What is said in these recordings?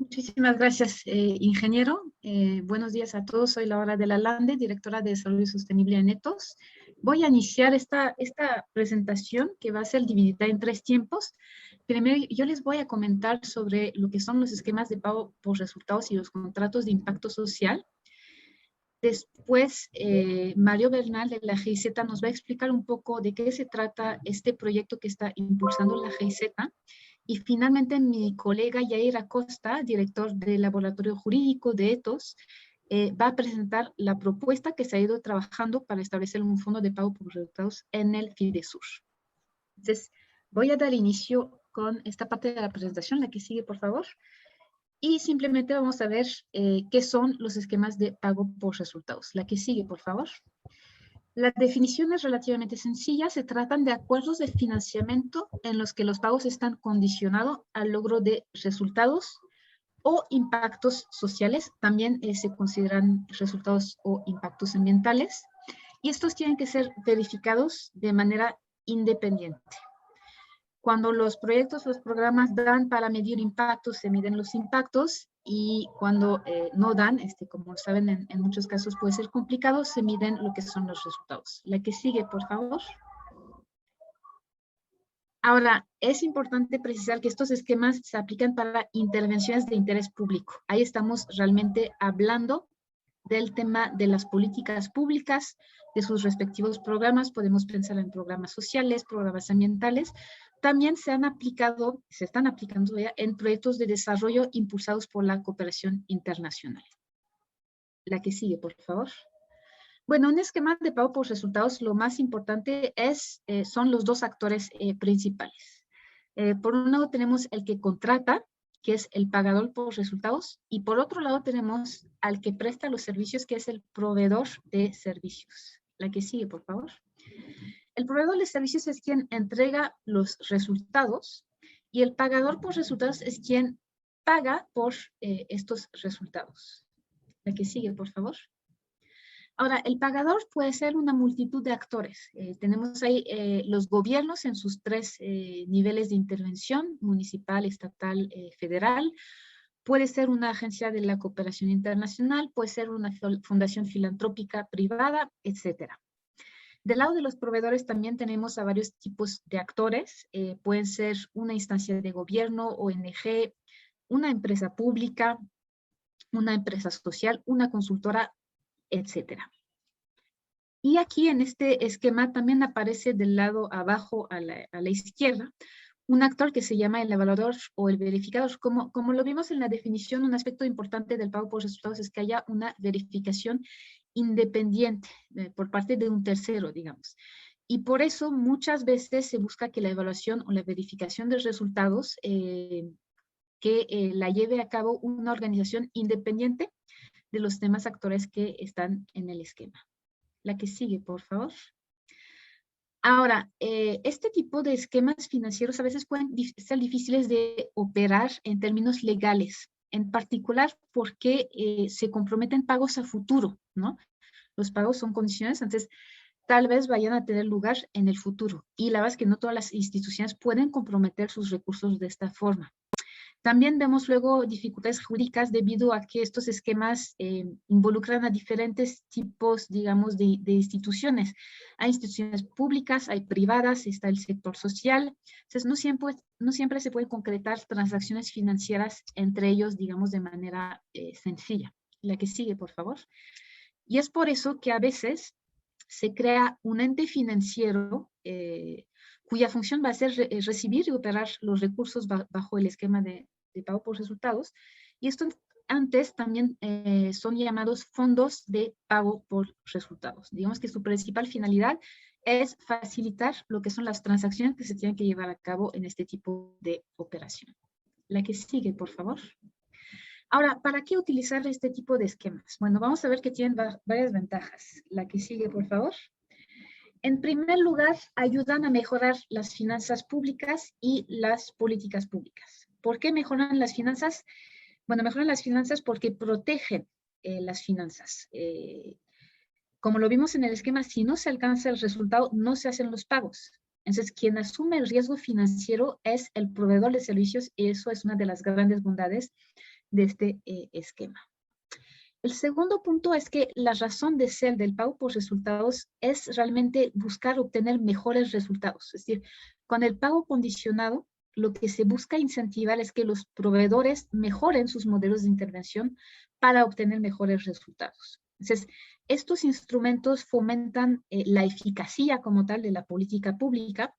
Muchísimas gracias, ingeniero. Buenos días a todos. Soy Laura de la Lande, directora de Desarrollo Sostenible en ETOS. Voy a iniciar esta presentación que va a ser dividida en 3 tiempos. Primero, yo les voy a comentar sobre lo que son los esquemas de pago por resultados y los contratos de impacto social. Después, Mario Bernal de la GIZ nos va a explicar un poco de qué se trata este proyecto que está impulsando la GIZ. Y finalmente mi colega Yair Acosta, director del Laboratorio Jurídico de ETOS, va a presentar la propuesta que se ha ido trabajando para establecer un fondo de pago por resultados en el FIDESUR. Entonces, voy a dar inicio con esta parte de la presentación, la que sigue, por favor. Y simplemente vamos a ver qué son los esquemas de pago por resultados. La que sigue, por favor. La definición es relativamente sencilla. Se tratan de acuerdos de financiamiento en los que los pagos están condicionados al logro de resultados o impactos sociales. También se consideran resultados o impactos ambientales. Y estos tienen que ser verificados de manera independiente. Cuando los proyectos, los programas dan para medir impactos, se miden los impactos, y cuando no dan, como saben, en muchos casos puede ser complicado, se miden lo que son los resultados. La que sigue, por favor. Ahora, es importante precisar que estos esquemas se aplican para intervenciones de interés público. Ahí estamos realmente hablando del tema de las políticas públicas, de sus respectivos programas. Podemos pensar en programas sociales, programas ambientales. También se están aplicando ya en proyectos de desarrollo impulsados por la cooperación internacional. La que sigue, por favor. Bueno, un esquema de pago por resultados, lo más importante son los dos actores principales. Por un lado tenemos el que contrata, que es el pagador por resultados, y por otro lado tenemos al que presta los servicios, que es el proveedor de servicios. La que sigue, por favor. El proveedor de servicios es quien entrega los resultados, y el pagador por resultados es quien paga por estos resultados. La que sigue, por favor. Ahora, el pagador puede ser una multitud de actores. Tenemos ahí los gobiernos en sus 3 niveles de intervención: municipal, estatal, federal. Puede ser una agencia de la cooperación internacional, puede ser una fundación filantrópica privada, etc. Del lado de los proveedores también tenemos a varios tipos de actores. Pueden ser una instancia de gobierno, ONG, una empresa pública, una empresa social, una consultora, etcétera. Y aquí en este esquema también aparece del lado abajo a la izquierda un actor que se llama el evaluador o el verificador. Como lo vimos en la definición, un aspecto importante del pago por resultados es que haya una verificación independiente por parte de un tercero, digamos. Y por eso muchas veces se busca que la evaluación o la verificación de resultados la lleve a cabo una organización independiente de los demás actores que están en el esquema. La que sigue, por favor. Ahora, este tipo de esquemas financieros a veces pueden ser difíciles de operar en términos legales, en particular porque se comprometen pagos a futuro, ¿no? Los pagos son condiciones, entonces tal vez vayan a tener lugar en el futuro. Y la verdad es que no todas las instituciones pueden comprometer sus recursos de esta forma. También vemos luego dificultades jurídicas debido a que estos esquemas involucran a diferentes tipos, digamos, de instituciones. Hay instituciones públicas, hay privadas, está el sector social. Entonces, no siempre se pueden concretar transacciones financieras entre ellos, digamos, de manera sencilla. La que sigue, por favor. Y es por eso que a veces se crea un ente financiero cuya función va a ser recibir y operar los recursos bajo el esquema de pago por resultados. Y estos antes también son llamados fondos de pago por resultados. Digamos que su principal finalidad es facilitar lo que son las transacciones que se tienen que llevar a cabo en este tipo de operación. La que sigue, por favor. Ahora, ¿para qué utilizar este tipo de esquemas? Bueno, vamos a ver que tienen varias ventajas. La que sigue, por favor. En primer lugar, ayudan a mejorar las finanzas públicas y las políticas públicas. ¿Por qué mejoran las finanzas? Bueno, mejoran las finanzas porque protegen las finanzas. Como lo vimos en el esquema, si no se alcanza el resultado, no se hacen los pagos. Entonces, quien asume el riesgo financiero es el proveedor de servicios y eso es una de las grandes bondades de este esquema. El segundo punto es que la razón de ser del pago por resultados es realmente buscar obtener mejores resultados. Es decir, con el pago condicionado, lo que se busca incentivar es que los proveedores mejoren sus modelos de intervención para obtener mejores resultados. Entonces, estos instrumentos fomentan la eficacia como tal de la política pública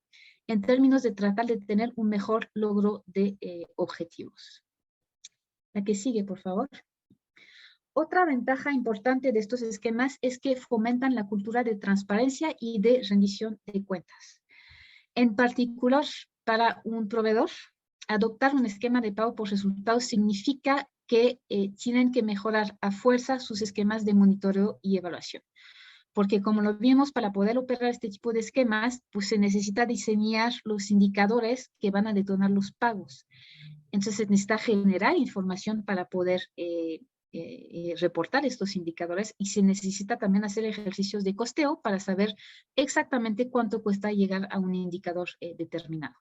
en términos de tratar de tener un mejor logro de objetivos. La que sigue, por favor. Otra ventaja importante de estos esquemas es que fomentan la cultura de transparencia y de rendición de cuentas. En particular, para un proveedor, adoptar un esquema de pago por resultados significa que tienen que mejorar a fuerza sus esquemas de monitoreo y evaluación. Porque como lo vimos, para poder operar este tipo de esquemas, pues se necesita diseñar los indicadores que van a detonar los pagos. Entonces se necesita generar información para poder reportar estos indicadores y se necesita también hacer ejercicios de costeo para saber exactamente cuánto cuesta llegar a un indicador determinado.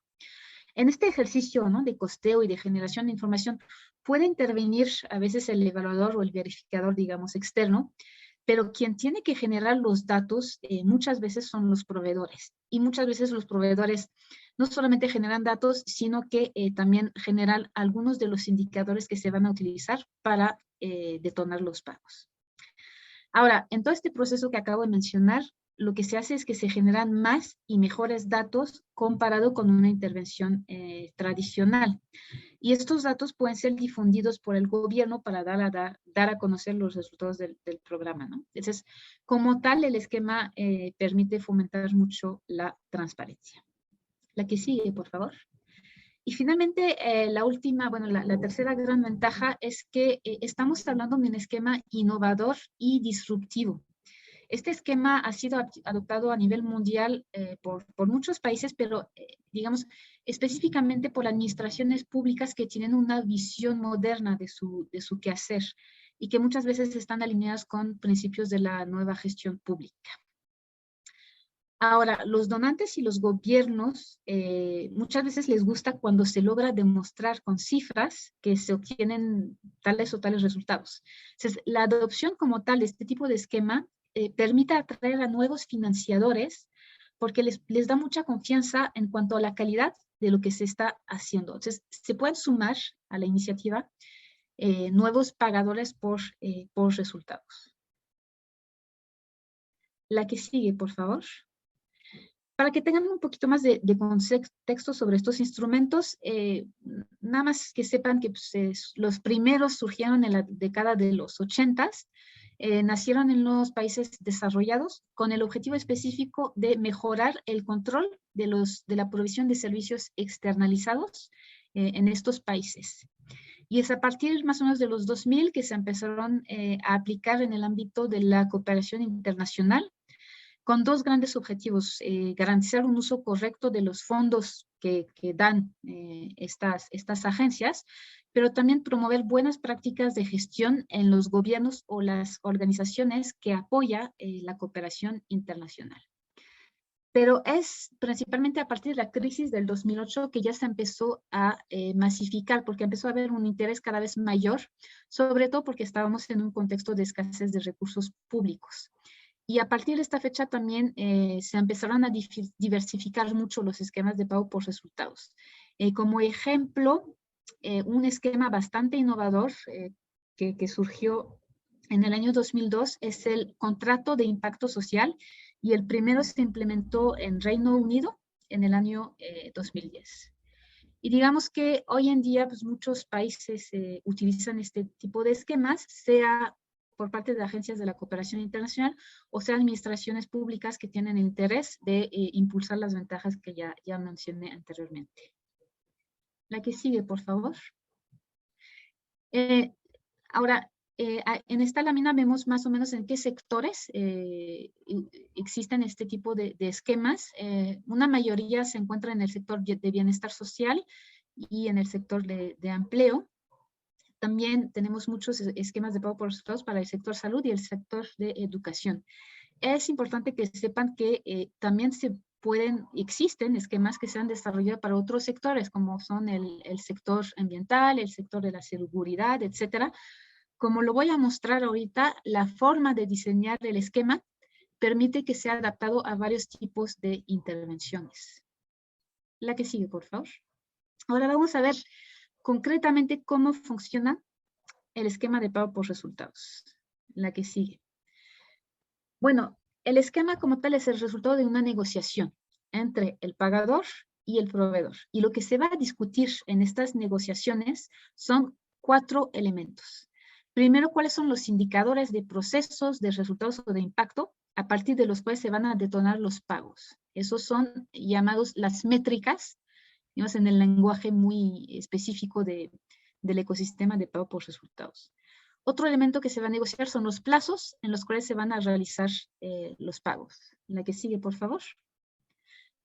En este ejercicio, ¿no?, de costeo y de generación de información puede intervenir a veces el evaluador o el verificador, digamos, externo, pero quien tiene que generar los datos muchas veces son los proveedores. Y muchas veces los proveedores no solamente generan datos, sino que también generan algunos de los indicadores que se van a utilizar para detonar los pagos. Ahora, en todo este proceso que acabo de mencionar, lo que se hace es que se generan más y mejores datos comparado con una intervención tradicional. Y estos datos pueden ser difundidos por el gobierno para dar a conocer los resultados del programa, ¿no? Entonces, como tal, el esquema permite fomentar mucho la transparencia. La que sigue, por favor. Y finalmente, la última, bueno, la tercera gran ventaja es que estamos hablando de un esquema innovador y disruptivo. Este esquema ha sido adoptado a nivel mundial por muchos países, pero digamos específicamente por administraciones públicas que tienen una visión moderna de su quehacer y que muchas veces están alineadas con principios de la nueva gestión pública. Ahora, los donantes y los gobiernos muchas veces les gusta cuando se logra demostrar con cifras que se obtienen tales o tales resultados. Entonces, la adopción como tal de este tipo de esquema permite atraer a nuevos financiadores porque les da mucha confianza en cuanto a la calidad de lo que se está haciendo. Entonces, se pueden sumar a la iniciativa nuevos pagadores por resultados. La que sigue, por favor. Para que tengan un poquito más de contexto sobre estos instrumentos, nada más que sepan que pues, los primeros surgieron en la década de los 80s, nacieron en los países desarrollados con el objetivo específico de mejorar el control de la provisión de servicios externalizados en estos países. Y es a partir más o menos de los 2000 que se empezaron a aplicar en el ámbito de la cooperación internacional, con dos grandes objetivos: garantizar un uso correcto de los fondos que dan estas agencias, pero también promover buenas prácticas de gestión en los gobiernos o las organizaciones que apoyan la cooperación internacional. Pero es principalmente a partir de la crisis del 2008 que ya se empezó a masificar, porque empezó a haber un interés cada vez mayor, sobre todo porque estábamos en un contexto de escasez de recursos públicos. Y a partir de esta fecha también se empezaron a diversificar mucho los esquemas de pago por resultados. Como ejemplo, un esquema bastante innovador que surgió en el año 2002 es el contrato de impacto social, y el primero se implementó en Reino Unido en el año 2010. Y digamos que hoy en día pues, muchos países utilizan este tipo de esquemas, sea por parte de agencias de la cooperación internacional o sea administraciones públicas que tienen interés de impulsar las ventajas que ya mencioné anteriormente. La que sigue, por favor. Ahora, en esta lámina vemos más o menos en qué sectores existen este tipo de esquemas. Una mayoría se encuentra en el sector de bienestar social y en el sector de empleo. También tenemos muchos esquemas de pago por resultados para el sector salud y el sector de educación. Es importante que sepan que también se existen esquemas que se han desarrollado para otros sectores, como son el sector ambiental, el sector de la seguridad, etcétera. Como lo voy a mostrar ahorita, la forma de diseñar el esquema permite que sea adaptado a varios tipos de intervenciones. La que sigue, por favor. Ahora vamos a ver concretamente cómo funciona el esquema de pago por resultados. La que sigue. Bueno, el esquema como tal es el resultado de una negociación entre el pagador y el proveedor. Y lo que se va a discutir en estas negociaciones son 4 elementos. Primero, ¿cuáles son los indicadores de procesos, de resultados o de impacto a partir de los cuales se van a detonar los pagos? Esos son llamados las métricas, digamos, en el lenguaje muy específico del ecosistema de pago por resultados. Otro elemento que se va a negociar son los plazos en los cuales se van a realizar los pagos. La que sigue, por favor.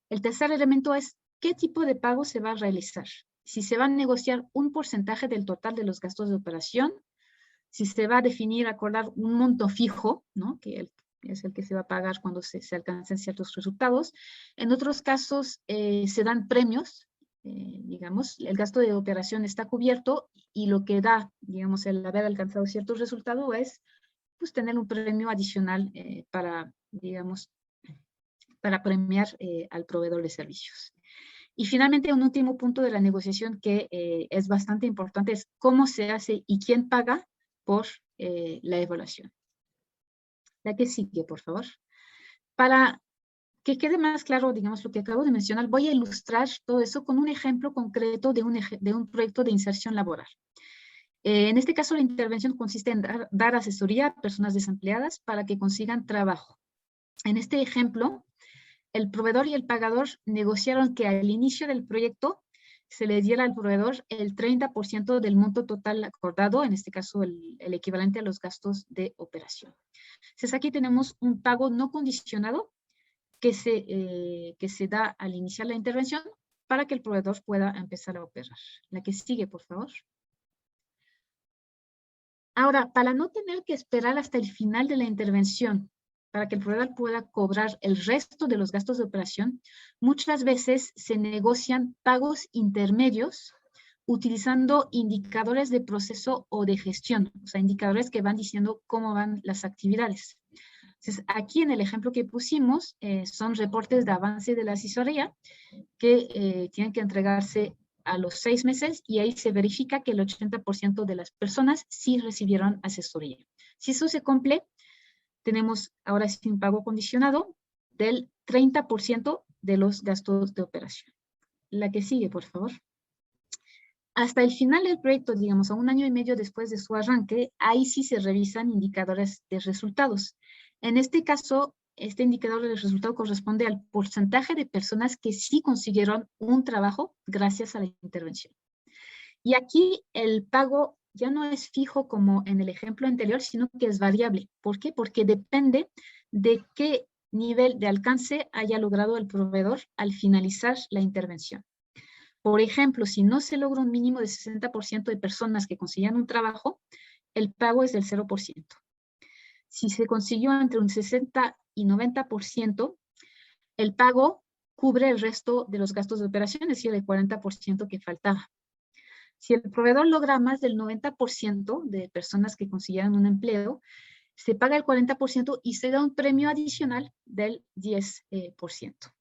El tercer elemento es qué tipo de pago se va a realizar. Si se va a negociar un porcentaje del total de los gastos de operación, si se va a definir, acordar un monto fijo, ¿no? Que es el que se va a pagar cuando se alcancen ciertos resultados. En otros casos se dan premios, digamos, el gasto de operación está cubierto y lo que da, digamos, el haber alcanzado ciertos resultados es, pues, tener un premio adicional para, digamos, para premiar al proveedor de servicios. Y finalmente, un último punto de la negociación que es bastante importante es cómo se hace y quién paga por la evaluación. La que sigue, por favor. Para que quede más claro, digamos, lo que acabo de mencionar, voy a ilustrar todo eso con un ejemplo concreto de un proyecto de inserción laboral. En este caso, la intervención consiste en dar asesoría a personas desempleadas para que consigan trabajo. En este ejemplo, el proveedor y el pagador negociaron que al inicio del proyecto se le diera al proveedor el 30% del monto total acordado, en este caso el equivalente a los gastos de operación. Entonces aquí tenemos un pago no condicionado que se da al iniciar la intervención para que el proveedor pueda empezar a operar. La que sigue, por favor. Ahora, para no tener que esperar hasta el final de la intervención para que el proveedor pueda cobrar el resto de los gastos de operación, muchas veces se negocian pagos intermedios utilizando indicadores de proceso o de gestión, o sea, indicadores que van diciendo cómo van las actividades. Entonces, aquí en el ejemplo que pusimos, son reportes de avance de la asesoría que tienen que entregarse a los 6 meses y ahí se verifica que el 80% de las personas sí recibieron asesoría. Si eso se cumple, tenemos ahora sí un pago condicionado del 30% de los gastos de operación. La que sigue, por favor. Hasta el final del proyecto, digamos, a 1 año y medio después de su arranque, ahí sí se revisan indicadores de resultados. En este caso, este indicador de resultado corresponde al porcentaje de personas que sí consiguieron un trabajo gracias a la intervención. Y aquí el pago ya no es fijo como en el ejemplo anterior, sino que es variable. ¿Por qué? Porque depende de qué nivel de alcance haya logrado el proveedor al finalizar la intervención. Por ejemplo, si no se logra un mínimo de 60% de personas que consigan un trabajo, el pago es del 0%. Si se consiguió entre un 60 y 90%, el pago cubre el resto de los gastos de operación, es decir, el 40% que faltaba. Si el proveedor logra más del 90% de personas que consiguieran un empleo, se paga el 40% y se da un premio adicional del 10%.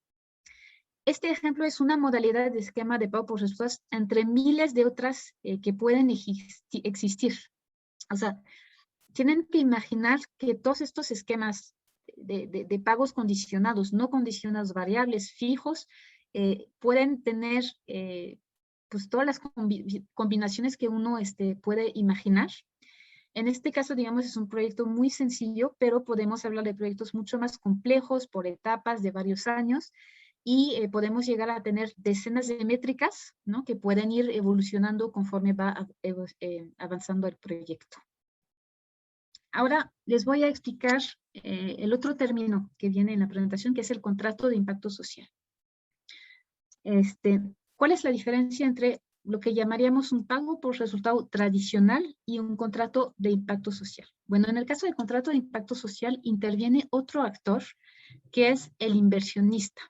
Este ejemplo es una modalidad de esquema de pago por resultados entre miles de otras que pueden existir. O sea, tienen que imaginar que todos estos esquemas de pagos condicionados, no condicionados, variables, fijos, pueden tener pues todas las combinaciones que uno puede imaginar. En este caso, digamos, es un proyecto muy sencillo, pero podemos hablar de proyectos mucho más complejos por etapas de varios años y podemos llegar a tener decenas de métricas, ¿no?, que pueden ir evolucionando conforme va avanzando el proyecto. Ahora les voy a explicar el otro término que viene en la presentación, que es el contrato de impacto social. ¿Cuál es la diferencia entre lo que llamaríamos un pago por resultado tradicional y un contrato de impacto social? Bueno, en el caso del contrato de impacto social interviene otro actor, que es el inversionista.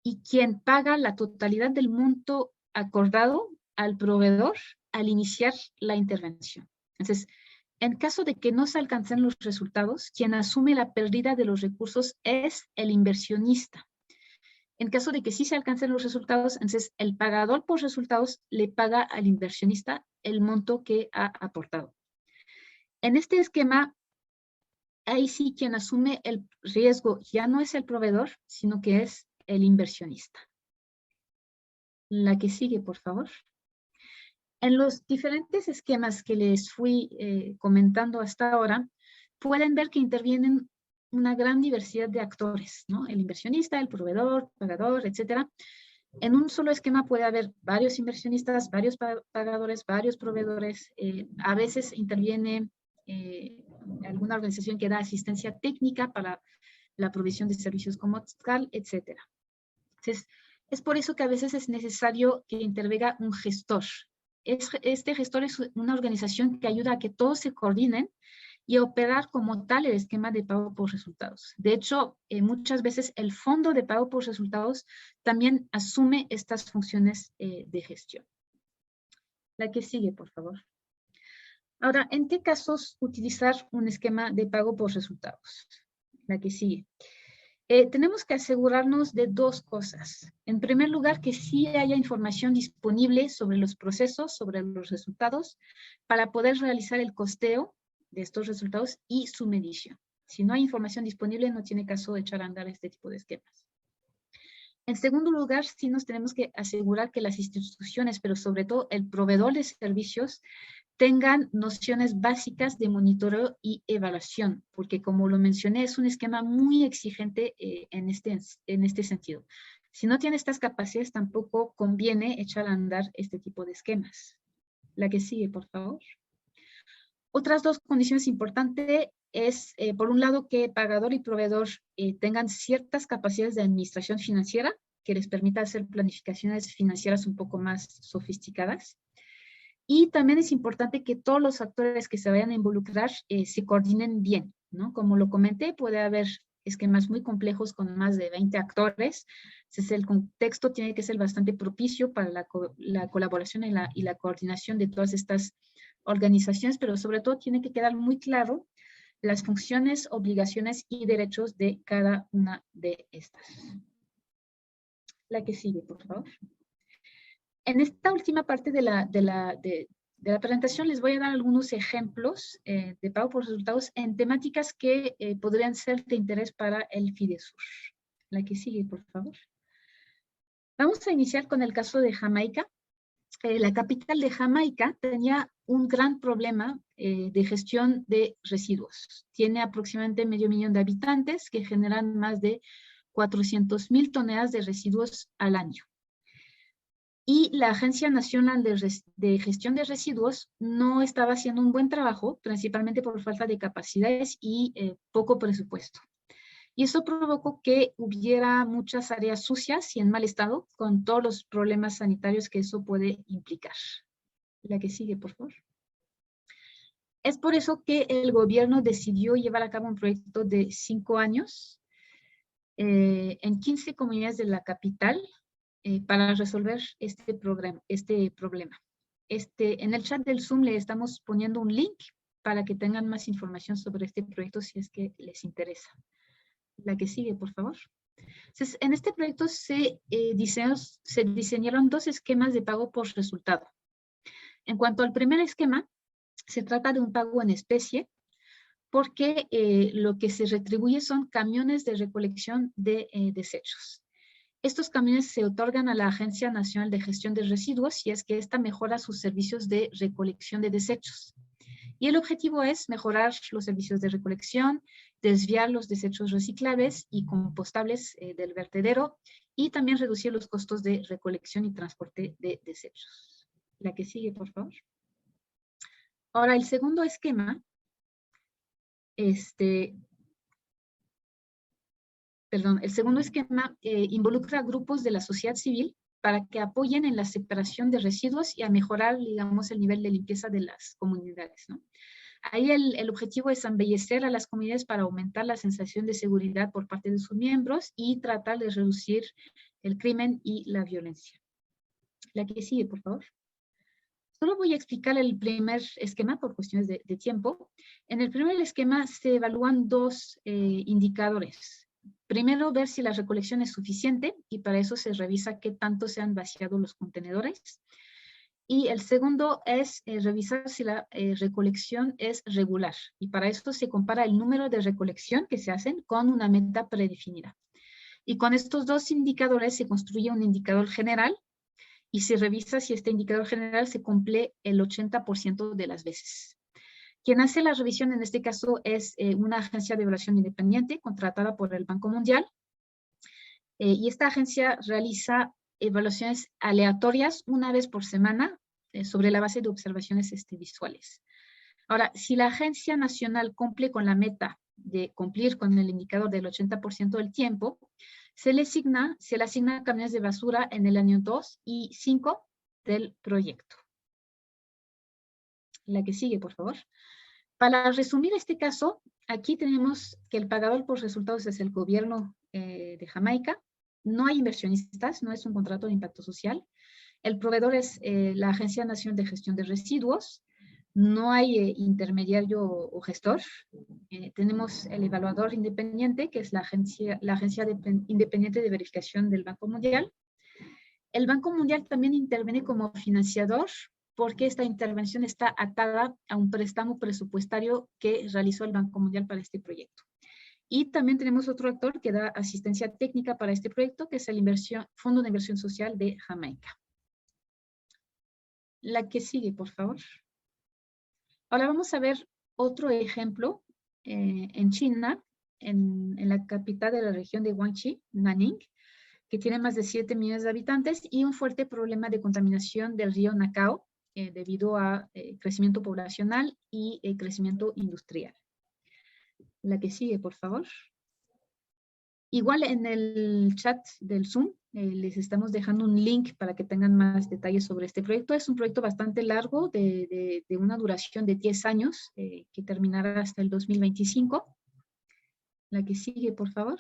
y quien paga la totalidad del monto acordado al proveedor al iniciar la intervención. Entonces, en caso de que no se alcancen los resultados, quien asume la pérdida de los recursos es el inversionista. En caso de que sí se alcancen los resultados, entonces el pagador por resultados le paga al inversionista el monto que ha aportado. En este esquema, ahí sí quien asume el riesgo ya no es el proveedor, sino que es el inversionista. La que sigue, por favor. En los diferentes esquemas que les fui comentando hasta ahora, pueden ver que intervienen una gran diversidad de actores, ¿no? El inversionista, el proveedor, pagador, etcétera. En un solo esquema puede haber varios inversionistas, varios pagadores, varios proveedores. A veces interviene alguna organización que da asistencia técnica para la provisión de servicios como tal, etcétera. Entonces, es por eso que a veces es necesario que intervenga un gestor. Este gestor es una organización que ayuda a que todos se coordinen y a operar como tal el esquema de pago por resultados. De hecho, muchas veces el fondo de pago por resultados también asume estas funciones de gestión. La que sigue, por favor. Ahora, ¿en qué casos utilizar un esquema de pago por resultados? La que sigue. Tenemos que asegurarnos de dos cosas. En primer lugar, que sí haya información disponible sobre los procesos, sobre los resultados, para poder realizar el costeo de estos resultados y su medición. Si no hay información disponible, no tiene caso de echar a andar este tipo de esquemas. En segundo lugar, sí nos tenemos que asegurar que las instituciones, pero sobre todo el proveedor de servicios, tengan nociones básicas de monitoreo y evaluación, porque como lo mencioné, es un esquema muy exigente en este sentido. Si no tiene estas capacidades, tampoco conviene echar a andar este tipo de esquemas. La que sigue, por favor. Otras dos condiciones importantes es, por un lado, que pagador y proveedor tengan ciertas capacidades de administración financiera que les permita hacer planificaciones financieras un poco más sofisticadas. Y también es importante que todos los actores que se vayan a involucrar se coordinen bien, ¿no? Como lo comenté, puede haber esquemas muy complejos con más de 20 actores. Entonces, el contexto tiene que ser bastante propicio para la colaboración y la coordinación de todas estas organizaciones, pero sobre todo tiene que quedar muy claro las funciones, obligaciones y derechos de cada una de estas. La que sigue, por favor. En esta última parte de la presentación les voy a dar algunos ejemplos de pago por resultados en temáticas que podrían ser de interés para el Fidesur. La que sigue, por favor. Vamos a iniciar con el caso de Jamaica. La capital de Jamaica tenía un gran problema de gestión de residuos. Tiene aproximadamente 500,000 de habitantes que generan más de 400,000 toneladas de residuos al año. Y la Agencia Nacional de Gestión de Residuos no estaba haciendo un buen trabajo, principalmente por falta de capacidades y poco presupuesto. Y eso provocó que hubiera muchas áreas sucias y en mal estado, con todos los problemas sanitarios que eso puede implicar. La que sigue, por favor. Es por eso que el gobierno decidió llevar a cabo un proyecto de 5 años en 15 comunidades de la capital, para resolver este problema. En el chat del Zoom le estamos poniendo un link para que tengan más información sobre este proyecto si es que les interesa. La que sigue, por favor. Entonces, en este proyecto se diseñaron dos esquemas de pago por resultado. En cuanto al primer esquema, se trata de un pago en especie, porque lo que se retribuye son camiones de recolección de desechos. Estos camiones se otorgan a la Agencia Nacional de Gestión de Residuos si es que ésta mejora sus servicios de recolección de desechos. Y el objetivo es mejorar los servicios de recolección, desviar los desechos reciclables y compostables del vertedero y también reducir los costos de recolección y transporte de desechos. La que sigue, por favor. Ahora, el segundo esquema, el segundo esquema involucra grupos de la sociedad civil para que apoyen en la separación de residuos y a mejorar, digamos, el nivel de limpieza de las comunidades, ¿no? Ahí el objetivo es embellecer a las comunidades para aumentar la sensación de seguridad por parte de sus miembros y tratar de reducir el crimen y la violencia. La que sigue, por favor. Solo voy a explicar el primer esquema por cuestiones de tiempo. En el primer esquema se evalúan dos indicadores. Primero, ver si la recolección es suficiente y para eso se revisa qué tanto se han vaciado los contenedores. Y el segundo es revisar si la recolección es regular. Y para esto se compara el número de recolección que se hacen con una meta predefinida. Y con estos dos indicadores se construye un indicador general y se revisa si este indicador general se cumple el 80% de las veces. Quien hace la revisión en este caso es una agencia de evaluación independiente contratada por el Banco Mundial. Y esta agencia realiza evaluaciones aleatorias una vez por semana sobre la base de observaciones visuales. Ahora, si la agencia nacional cumple con la meta de cumplir con el indicador del 80% del tiempo, se le asigna camiones de basura en el año 2 y 5 del proyecto. La que sigue, por favor. Para resumir este caso, aquí tenemos que el pagador por resultados es el gobierno de Jamaica. No hay inversionistas, no es un contrato de impacto social. El proveedor es la Agencia Nacional de Gestión de Residuos. No hay intermediario o gestor. Tenemos el evaluador independiente, que es la agencia independiente de verificación del Banco Mundial. El Banco Mundial también interviene como financiador porque esta intervención está atada a un préstamo presupuestario que realizó el Banco Mundial para este proyecto. Y también tenemos otro actor que da asistencia técnica para este proyecto, que es el Fondo de Inversión Social de Jamaica. La que sigue, por favor. Ahora vamos a ver otro ejemplo en China, en la capital de la región de Guangxi, Nanning, que tiene más de 7 millones de habitantes y un fuerte problema de contaminación del río Nacao debido a crecimiento poblacional y crecimiento industrial. La que sigue, por favor. Igual en el chat del Zoom les estamos dejando un link para que tengan más detalles sobre este proyecto. Es un proyecto bastante largo de una duración de 10 años que terminará hasta el 2025. La que sigue, por favor.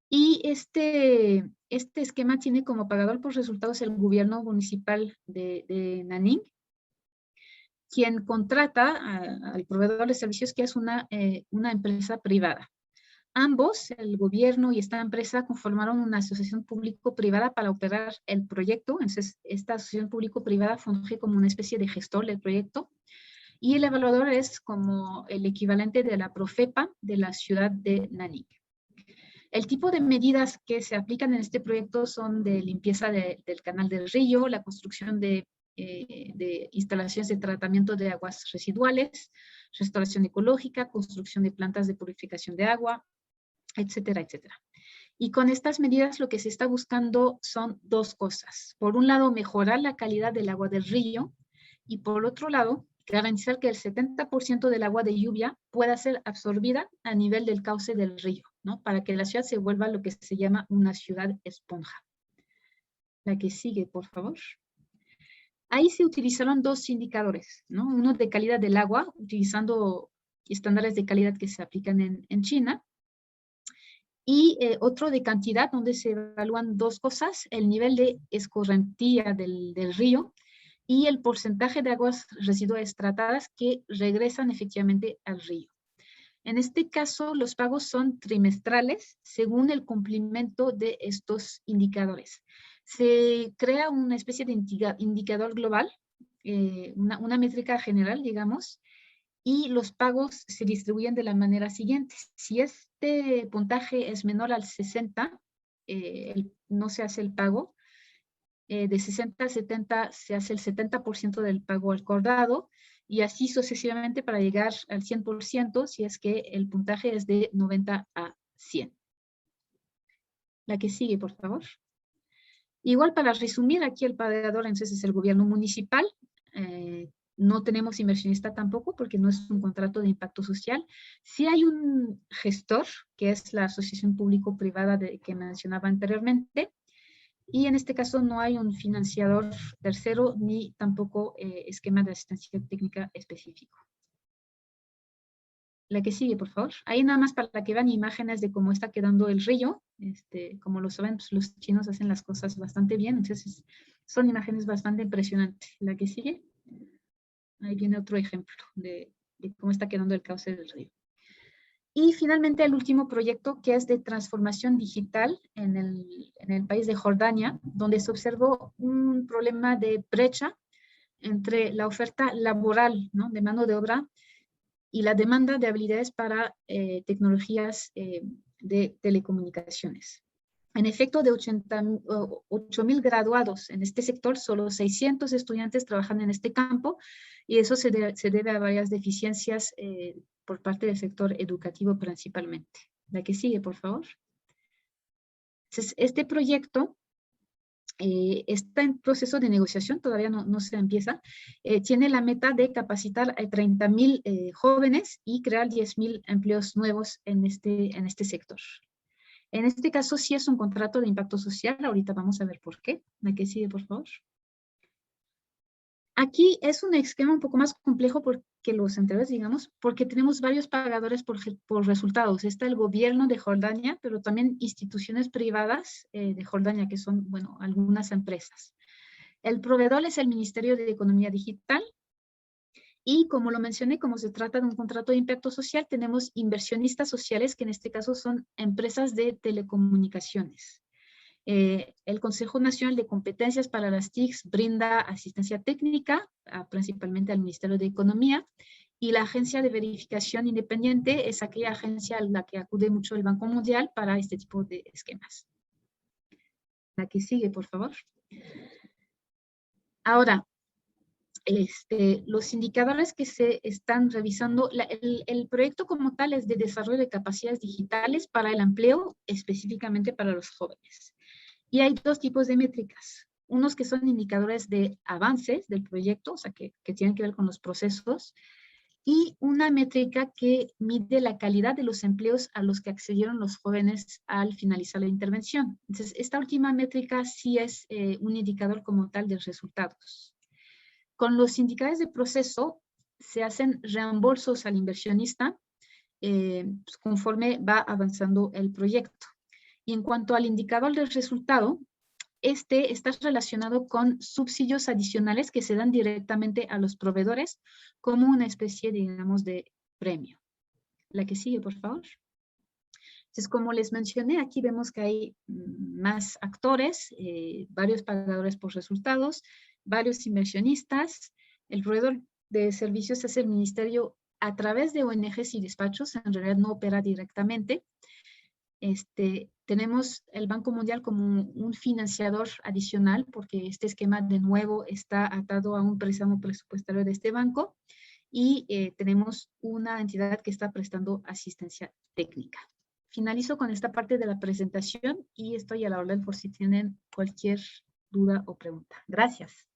Y este esquema tiene como pagador por resultados el gobierno municipal de Nanning, quien contrata al proveedor de servicios que es una empresa privada. Ambos, el gobierno y esta empresa, conformaron una asociación público-privada para operar el proyecto. Entonces, esta asociación público-privada funge como una especie de gestor del proyecto. Y el evaluador es como el equivalente de la Profepa de la ciudad de Nanning. El tipo de medidas que se aplican en este proyecto son de limpieza del canal del río, la construcción de instalaciones de tratamiento de aguas residuales, restauración ecológica, construcción de plantas de purificación de agua, etcétera, etcétera. Y con estas medidas lo que se está buscando son dos cosas. Por un lado, mejorar la calidad del agua del río y por otro lado, garantizar que el 70% del agua de lluvia pueda ser absorbida a nivel del cauce del río, ¿no? Para que la ciudad se vuelva lo que se llama una ciudad esponja. La que sigue, por favor. Ahí se utilizaron dos indicadores, ¿no? Uno de calidad del agua, utilizando estándares de calidad que se aplican en China, y otro de cantidad, donde se evalúan dos cosas, el nivel de escorrentía del río y el porcentaje de aguas residuales tratadas que regresan efectivamente al río. En este caso, los pagos son trimestrales según el cumplimiento de estos indicadores. Se crea una especie de indicador global, una métrica general, digamos, y los pagos se distribuyen de la manera siguiente. Si este puntaje es menor al 60, no se hace el pago. De 60 a 70 se hace el 70% del pago acordado y así sucesivamente para llegar al 100% si es que el puntaje es de 90 a 100. La que sigue, por favor. Igual para resumir, aquí el pagador entonces es el gobierno municipal. No tenemos inversionista tampoco porque no es un contrato de impacto social. Sí hay un gestor, que es la asociación público-privada que mencionaba anteriormente, y en este caso no hay un financiador tercero ni tampoco esquema de asistencia técnica específico. La que sigue, por favor. Ahí nada más para que vean imágenes de cómo está quedando el río. Como lo saben, pues los chinos hacen las cosas bastante bien, entonces son imágenes bastante impresionantes. La que sigue. Ahí viene otro ejemplo de cómo está quedando el cauce del río. Y finalmente el último proyecto, que es de transformación digital en el país de Jordania, donde se observó un problema de brecha entre la oferta laboral, ¿no?, de mano de obra y la demanda de habilidades para tecnologías de telecomunicaciones. En efecto, de 8,000 graduados en este sector, solo 600 estudiantes trabajan en este campo, y eso se debe a varias deficiencias por parte del sector educativo principalmente. La que sigue, por favor. Entonces, este proyecto está en proceso de negociación, todavía no se empieza. Tiene la meta de capacitar a 30,000 jóvenes y crear 10,000 empleos nuevos en este sector. En este caso sí es un contrato de impacto social, ahorita vamos a ver por qué. La que sigue, por favor. Aquí es un esquema un poco más complejo que los anteriores, digamos, porque tenemos varios pagadores por resultados. Está el gobierno de Jordania, pero también instituciones privadas de Jordania, que son, bueno, algunas empresas. El proveedor es el Ministerio de Economía Digital. Y como lo mencioné, como se trata de un contrato de impacto social, tenemos inversionistas sociales, que en este caso son empresas de telecomunicaciones. El Consejo Nacional de Competencias para las TICs brinda asistencia técnica, principalmente al Ministerio de Economía, y la Agencia de Verificación Independiente es aquella agencia a la que acude mucho el Banco Mundial para este tipo de esquemas. La que sigue, por favor. Ahora, los indicadores que se están revisando, el proyecto como tal es de desarrollo de capacidades digitales para el empleo, específicamente para los jóvenes. Y hay dos tipos de métricas. Unos que son indicadores de avances del proyecto, o sea, que tienen que ver con los procesos, y una métrica que mide la calidad de los empleos a los que accedieron los jóvenes al finalizar la intervención. Entonces, esta última métrica sí es un indicador como tal de resultados. Con los indicadores de proceso se hacen reembolsos al inversionista pues conforme va avanzando el proyecto. Y en cuanto al indicador del resultado, este está relacionado con subsidios adicionales que se dan directamente a los proveedores como una especie, digamos, de premio. La que sigue, por favor. Entonces, como les mencioné, aquí vemos que hay más actores, varios pagadores por resultados, varios inversionistas. El proveedor de servicios es el ministerio a través de ONGs y despachos, en realidad no opera directamente. Tenemos el Banco Mundial como un financiador adicional, porque este esquema de nuevo está atado a un préstamo presupuestario de este banco, y tenemos una entidad que está prestando asistencia técnica. Finalizo con esta parte de la presentación y estoy a la orden por si tienen cualquier duda o pregunta. Gracias.